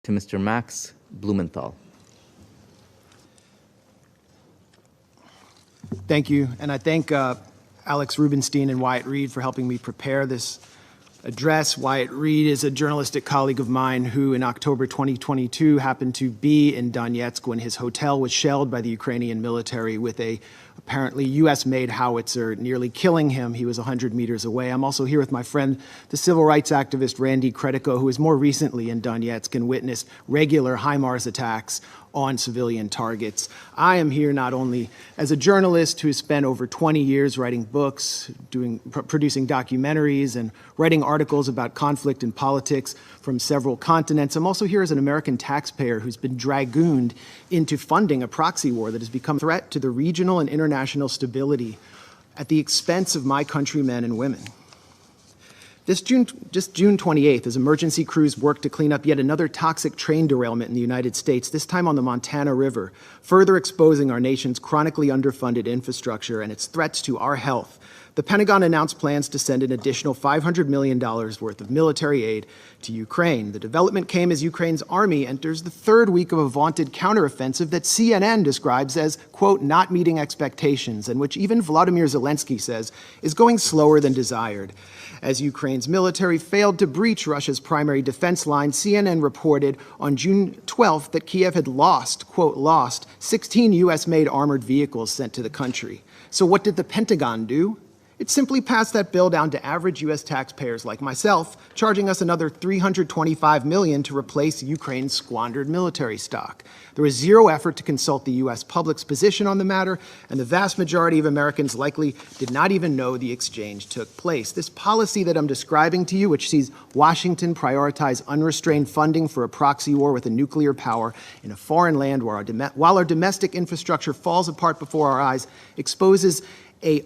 to Mr. Max Blumenthal. Thank you, and I thank Alex Rubenstein and Wyatt Reed for helping me prepare this address. Wyatt Reed is a journalistic colleague of mine who, in October 2022, happened to be in Donetsk when his hotel was shelled by the Ukrainian military with a apparently U.S.-made howitzer, nearly killing him. He was 100 meters away. I'm also here with my friend, the civil rights activist Randy Kretiko, who is more recently in Donetsk and witnessed regular HIMARS attacks on civilian targets. I am here not only as a journalist who has spent over 20 years writing books, producing documentaries, and writing articles about conflict and politics from several continents. I'm also here as an American taxpayer who's been dragooned into funding a proxy war that has become a threat to the regional and international stability at the expense of my countrymen and women. Just June 28th, as emergency crews worked to clean up yet another toxic train derailment in the United States, this time on the Montana River, further exposing our nation's chronically underfunded infrastructure and its threats to our health, the Pentagon announced plans to send an additional $500 million worth of military aid to Ukraine. The development came as Ukraine's army enters the third week of a vaunted counteroffensive that CNN describes as, quote, not meeting expectations, and which even Volodymyr Zelensky says is going slower than desired. As Ukraine's military failed to breach Russia's primary defense line, CNN reported on June 12th that Kiev had lost, quote, lost 16 U.S.-made armored vehicles sent to the country. So what did the Pentagon do? It simply passed that bill down to average U.S. taxpayers like myself, charging us another $325 million to replace Ukraine's squandered military stock. There was zero effort to consult the U.S. public's position on the matter, and the vast majority of Americans likely did not even know the exchange took place. This policy that I'm describing to you, which sees Washington prioritize unrestrained funding for a proxy war with a nuclear power in a foreign land while our domestic infrastructure falls apart before our eyes, exposes a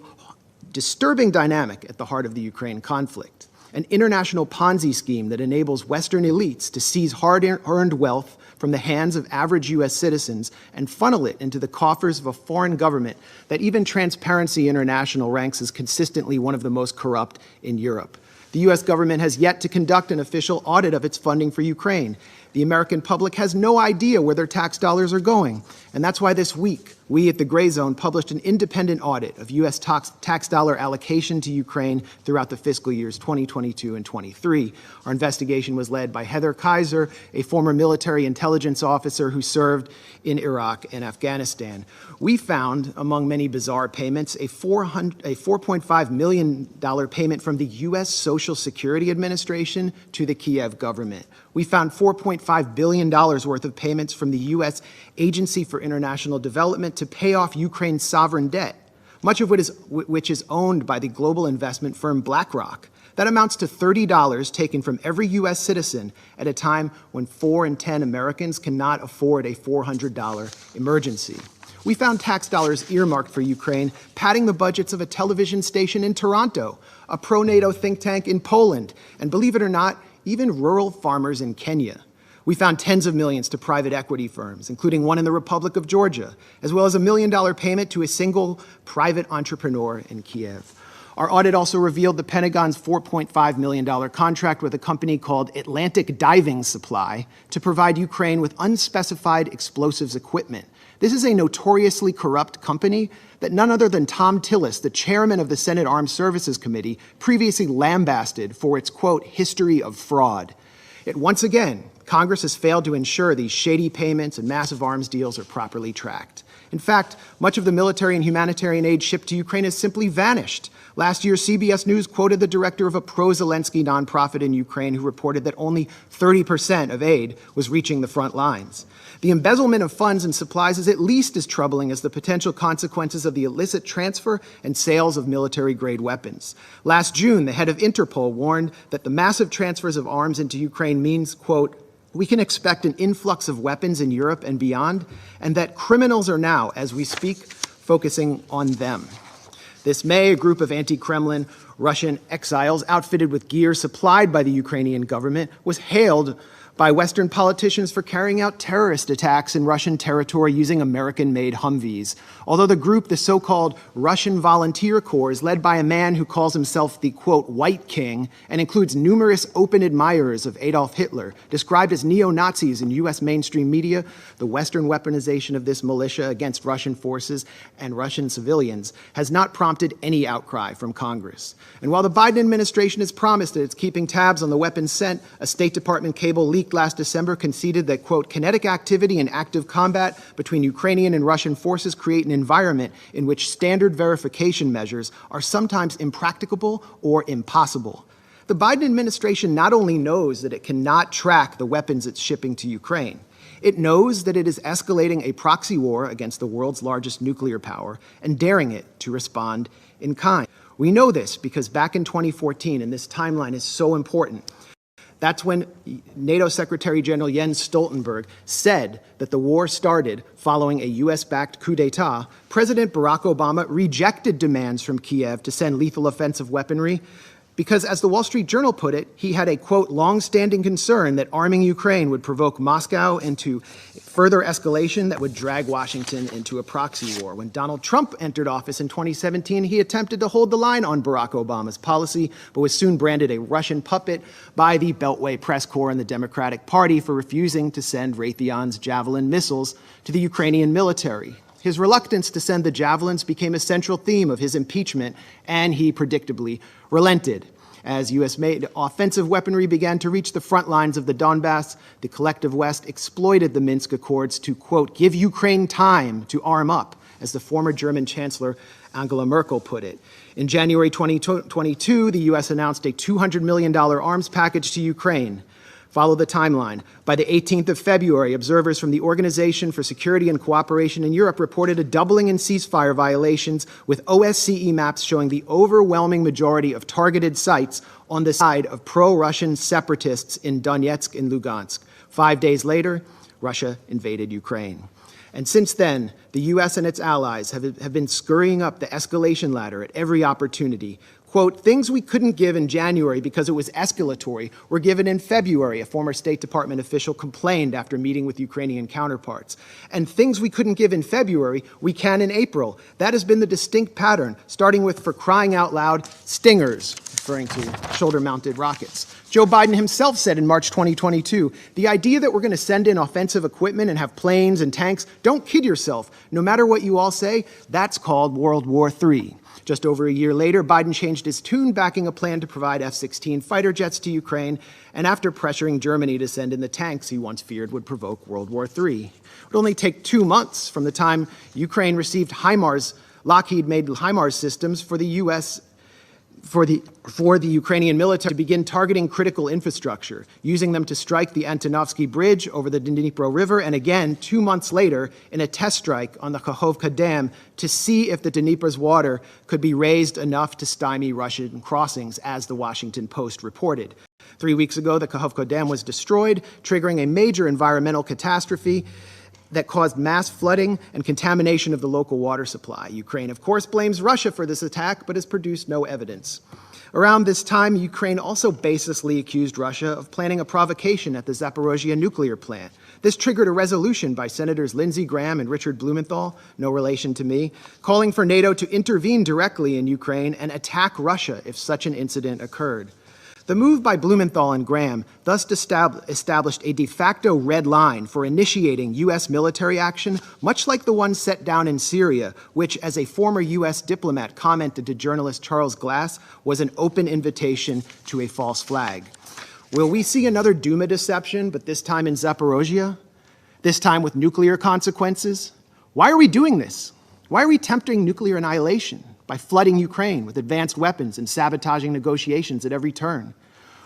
disturbing dynamic at the heart of the Ukraine conflict, an international Ponzi scheme that enables Western elites to seize hard-earned wealth from the hands of average U.S. citizens and funnel it into the coffers of a foreign government that even Transparency International ranks as consistently one of the most corrupt in Europe. The U.S. government has yet to conduct an official audit of its funding for Ukraine. The American public has no idea where their tax dollars are going. And that's why this week, we at the Gray Zone published an independent audit of U.S. tax dollar allocation to Ukraine throughout the fiscal years 2022 and 23. Our investigation was led by Heather Kaiser, a former military intelligence officer who served in Iraq and Afghanistan. We found, among many bizarre payments, a $4.5 million payment from the U.S. Social Security Administration to the Kiev government. We found $4.5 billion worth of payments from the U.S. Agency for International Development to pay off Ukraine's sovereign debt, much of which is owned by the global investment firm BlackRock. That amounts to $30 taken from every U.S. citizen at a time when 4 in 10 Americans cannot afford a $400 emergency. We found tax dollars earmarked for Ukraine, padding the budgets of a television station in Toronto, a pro-NATO think tank in Poland, and believe it or not, even rural farmers in Kenya. We found tens of millions to private equity firms, including one in the Republic of Georgia, as well as $1 million payment to a single private entrepreneur in Kiev. Our audit also revealed the Pentagon's $4.5 million contract with a company called Atlantic Diving Supply to provide Ukraine with unspecified explosives equipment. This is a notoriously corrupt company that none other than Tom Tillis, the chairman of the Senate Armed Services Committee, previously lambasted for its, quote, history of fraud. Yet once again, Congress has failed to ensure these shady payments and massive arms deals are properly tracked. In fact, much of the military and humanitarian aid shipped to Ukraine has simply vanished. Last year, CBS News quoted the director of a pro-Zelensky nonprofit in Ukraine who reported that only 30% of aid was reaching the front lines. The embezzlement of funds and supplies is at least as troubling as the potential consequences of the illicit transfer and sales of military-grade weapons. Last June, the head of Interpol warned that the massive transfers of arms into Ukraine means, quote, we can expect an influx of weapons in Europe and beyond, and that criminals are now, as we speak, focusing on them. This May, a group of anti-Kremlin Russian exiles outfitted with gear supplied by the Ukrainian government was hailed by Western politicians for carrying out terrorist attacks in Russian territory using American-made Humvees. Although the group, the so-called Russian Volunteer Corps, is led by a man who calls himself the, quote, White King, and includes numerous open admirers of Adolf Hitler, described as neo-Nazis in U.S. mainstream media, the Western weaponization of this militia against Russian forces and Russian civilians has not prompted any outcry from Congress. And while the Biden administration has promised that it's keeping tabs on the weapons sent, a State Department cable leaked last December conceded that, quote, kinetic activity and active combat between Ukrainian and Russian forces create an environment in which standard verification measures are sometimes impracticable or impossible. The Biden administration not only knows that it cannot track the weapons it's shipping to Ukraine, it knows that it is escalating a proxy war against the world's largest nuclear power and daring it to respond in kind. We know this because back in 2014, and this timeline is so important, that's when NATO Secretary General Jens Stoltenberg said that the war started following a US-backed coup d'etat. President Barack Obama rejected demands from Kiev to send lethal offensive weaponry because, as the Wall Street Journal put it, he had a, quote, long-standing concern that arming Ukraine would provoke Moscow into further escalation that would drag Washington into a proxy war. When Donald Trump entered office in 2017, he attempted to hold the line on Barack Obama's policy, but was soon branded a Russian puppet by the Beltway press corps and the Democratic Party for refusing to send Raytheon's Javelin missiles to the Ukrainian military. His reluctance to send the Javelins became a central theme of his impeachment, and he predictably relented. As U.S.-made offensive weaponry began to reach the front lines of the Donbass, the collective West exploited the Minsk Accords to, quote, give Ukraine time to arm up, as the former German Chancellor Angela Merkel put it. In January 2022, the U.S. announced a $200 million arms package to Ukraine. Follow the timeline. By the 18th of February, observers from the Organization for Security and Cooperation in Europe reported a doubling in ceasefire violations, with OSCE maps showing the overwhelming majority of targeted sites on the side of pro-Russian separatists in Donetsk and Lugansk. 5 days later, Russia invaded Ukraine. And since then, the U.S. and its allies have been scurrying up the escalation ladder at every opportunity. Quote, things we couldn't give in January because it was escalatory were given in February, a former State Department official complained after meeting with Ukrainian counterparts. And things we couldn't give in February, we can in April. That has been the distinct pattern, starting with, for crying out loud, Stingers, referring to shoulder-mounted rockets. Joe Biden himself said in March 2022, the idea that we're going to send in offensive equipment and have planes and tanks, don't kid yourself. No matter what you all say, that's called World War III. Just over a year later, Biden changed his tune, backing a plan to provide F-16 fighter jets to Ukraine, and after pressuring Germany to send in the tanks he once feared would provoke World War III. It would only take 2 months from the time Ukraine received HIMARS, Lockheed-made HIMARS systems for the U.S. For the Ukrainian military to begin targeting critical infrastructure, using them to strike the Antonovsky Bridge over the Dnipro River, and again, 2 months later, in a test strike on the Kakhovka Dam to see if the Dnipro's water could be raised enough to stymie Russian crossings, as the Washington Post reported. 3 weeks ago, the Kakhovka Dam was destroyed, triggering a major environmental catastrophe that caused mass flooding and contamination of the local water supply. Ukraine, of course, blames Russia for this attack, but has produced no evidence. Around this time, Ukraine also baselessly accused Russia of planning a provocation at the Zaporozhye nuclear plant. This triggered a resolution by Senators Lindsey Graham and Richard Blumenthal, no relation to me, calling for NATO to intervene directly in Ukraine and attack Russia if such an incident occurred. The move by Blumenthal and Graham thus established a de facto red line for initiating U.S. military action, much like the one set down in Syria, which, as a former U.S. diplomat commented to journalist Charles Glass, was an open invitation to a false flag. Will we see another Duma deception, but this time in Zaporozhye? This time with nuclear consequences? Why are we doing this? Why are we tempting nuclear annihilation by flooding Ukraine with advanced weapons and sabotaging negotiations at every turn?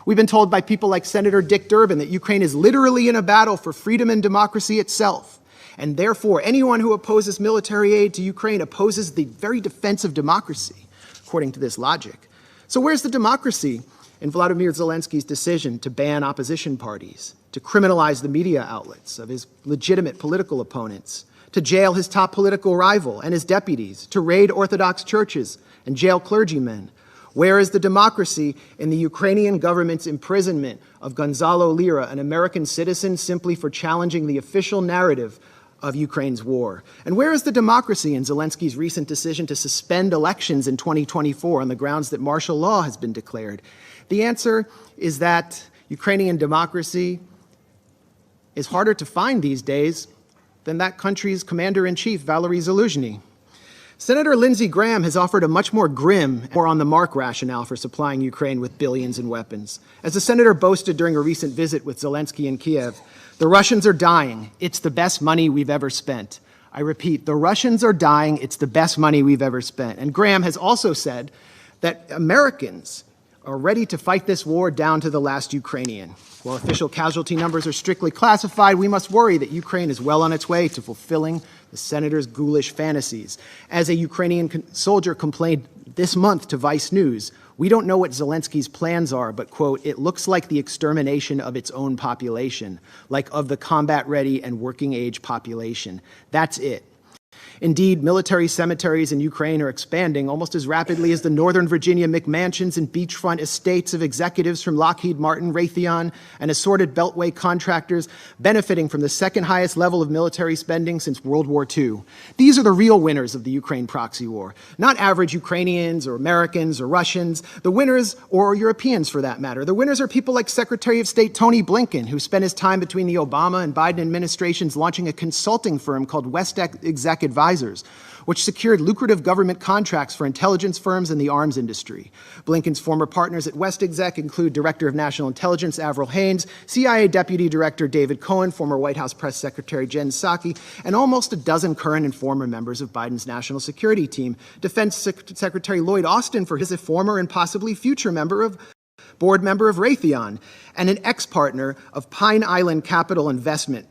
We've been told by people like Senator Dick Durbin that Ukraine is literally in a battle for freedom and democracy itself, and therefore anyone who opposes military aid to Ukraine opposes the very defense of democracy, according to this logic. So where's the democracy in Vladimir Zelensky's decision to ban opposition parties, to criminalize the media outlets of his legitimate political opponents, to jail his top political rival and his deputies, to raid Orthodox churches and jail clergymen? Where is the democracy in the Ukrainian government's imprisonment of Gonzalo Lira, an American citizen, simply for challenging the official narrative of Ukraine's war? And where is the democracy in Zelensky's recent decision to suspend elections in 2024 on the grounds that martial law has been declared? The answer is that Ukrainian democracy is harder to find these days than that country's commander-in-chief, Valery Zaluzhny. Senator Lindsey Graham has offered a much more grim, more on-the-mark rationale for supplying Ukraine with billions in weapons. As the senator boasted during a recent visit with Zelensky in Kiev, the Russians are dying. It's the best money we've ever spent. I repeat, the Russians are dying. It's the best money we've ever spent. And Graham has also said that Americans are ready to fight this war down to the last Ukrainian. While official casualty numbers are strictly classified, we must worry that Ukraine is well on its way to fulfilling the senator's ghoulish fantasies. As a Ukrainian soldier complained this month to Vice News, we don't know what Zelensky's plans are, but, quote, it looks like the extermination of its own population, like of the combat-ready and working-age population. That's it. Indeed, military cemeteries in Ukraine are expanding almost as rapidly as the Northern Virginia McMansions and beachfront estates of executives from Lockheed Martin, Raytheon, and assorted Beltway contractors benefiting from the second highest level of military spending since World War II. These are the real winners of the Ukraine proxy war, not average Ukrainians or Americans or Russians. The winners, or Europeans for that matter, the winners are people like Secretary of State Tony Blinken, who spent his time between the Obama and Biden administrations launching a consulting firm called West Exec Advisors, which secured lucrative government contracts for intelligence firms and the arms industry. Blinken's former partners at West Exec include Director of National Intelligence Avril Haines, CIA Deputy Director David Cohen, former White House Press Secretary Jen Psaki, and almost a dozen current and former members of Biden's national security team. Defense Secretary Lloyd Austin, for his former and possibly future board member of Raytheon, and an ex-partner of Pine Island Capital Investment,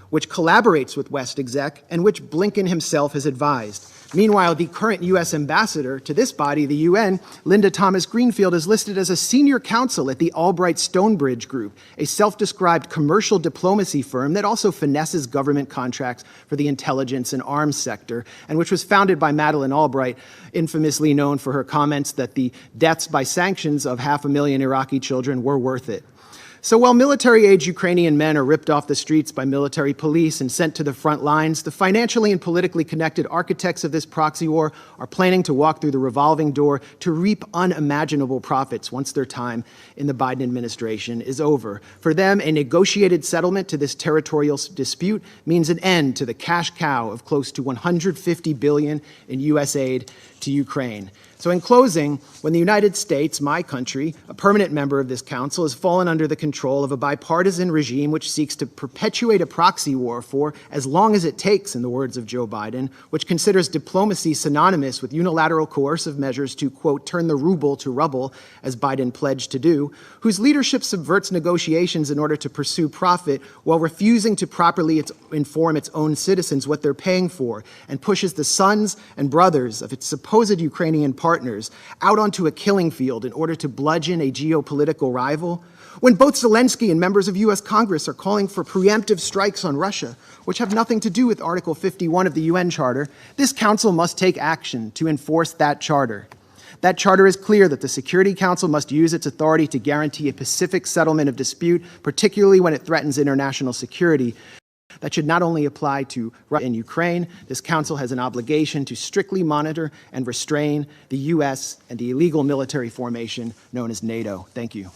which collaborates with West Exec and which Blinken himself has advised. Meanwhile, the current U.S. ambassador to this body, the UN, Linda Thomas Greenfield, is listed as a senior counsel at the Albright Stonebridge Group, a self-described commercial diplomacy firm that also finesses government contracts for the intelligence and arms sector, and which was founded by Madeleine Albright, infamously known for her comments that the deaths by sanctions of 500,000 Iraqi children were worth it. So while military-age Ukrainian men are ripped off the streets by military police and sent to the front lines, the financially and politically connected architects of this proxy war are planning to walk through the revolving door to reap unimaginable profits once their time in the Biden administration is over. For them, a negotiated settlement to this territorial dispute means an end to the cash cow of close to $150 billion in U.S. aid to Ukraine. So in closing, when the United States, my country, a permanent member of this council, has fallen under the control of a bipartisan regime which seeks to perpetuate a proxy war for as long as it takes, in the words of Joe Biden, which considers diplomacy synonymous with unilateral coercive measures to, quote, turn the ruble to rubble, as Biden pledged to do, whose leadership subverts negotiations in order to pursue profit while refusing to properly inform its own citizens what they're paying for, and pushes the sons and brothers of its supposed Ukrainian partners out onto a killing field in order to bludgeon a geopolitical rival, when both Zelensky and members of U.S. Congress are calling for preemptive strikes on Russia, which have nothing to do with Article 51 of the UN Charter, this Council must take action to enforce that charter. That charter is clear that the Security Council must use its authority to guarantee a pacific settlement of dispute, particularly when it threatens international security. That should not only apply to Russia and Ukraine. This council has an obligation to strictly monitor and restrain the U.S. and the illegal military formation known as NATO. Thank you.